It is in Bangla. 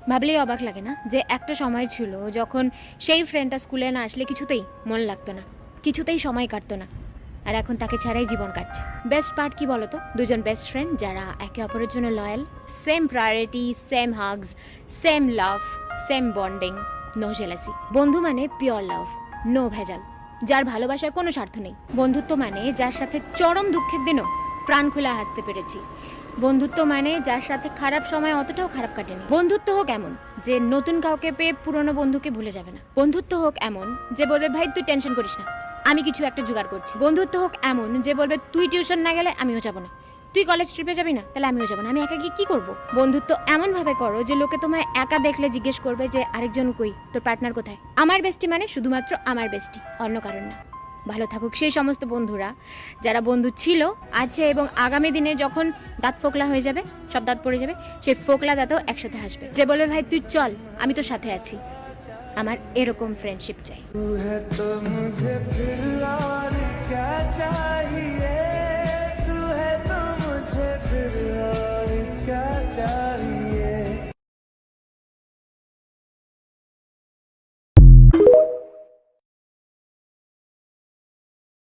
ভাবলেই অবাক লাগে না যে একটা সময় ছিল যখন সেই ফ্রেন্ডটা স্কুলে না আসলে কিছুতেই মন লাগতো না, কিছুতেই সময় কাটতো না, আর এখন তাকে ছাড়াই জীবন কাটছে। বেস্ট পার্ট কি বলতো? দুজন বেস্ট ফ্রেন্ড যারা একে অপরের জন্য loyal, same priority, same hugs, same love, same bonding, no jealousy. বন্ধু মানে পিওর লাভ, নো ভেজাল, যার ভালোবাসায় কোনো স্বার্থ নেই। বন্ধুত্ব মানে যার সাথে চরম দুঃখের দিনও প্রাণ খুলে হাসতে পেরেছি। বন্ধুত্ব মানে যার সাথে খারাপ সময় অতটাও খারাপ কাটেনি। বন্ধুত্ব হোক এমন যে নতুন কাউকে পেয়ে পুরনো বন্ধুকে ভুলে যাবে না। বন্ধুত্ব হোক এমন যে বলবে ভাই তুই টেনশন করিস না, আমি কিছু একটা জোগাড় করছি। বন্ধুত্ব হোক এমন যে বলবে তুই টিউশন না গেলে আমিও যাবো না, তুই কলেজ ট্রিপে যাবি না তাহলে আমিও যাবো না, আমি একা গিয়ে কি করবো। বন্ধুত্ব এমন ভাবে করো যে লোকে তোমায় একা দেখলে জিজ্ঞেস করবে যে আরেকজন কই, তোর পার্টনার কোথায়। আমার বেস্টি মানে শুধুমাত্র আমার বেস্টি, অন্য কারণ না। ভালো থাকুক সেই সমস্ত বন্ধুরা যারা বন্ধু ছিল, আছে এবং আগামী দিনে যখন দাঁত ফোকলা হয়ে যাবে, সব দাঁত পড়ে যাবে, সেই ফোকলা দাঁতও একসাথে হাসবে, যে বলবে ভাই তুই চল আমি তোর সাথে আছি। আমার এরকম ফ্রেন্ডশিপ চাই।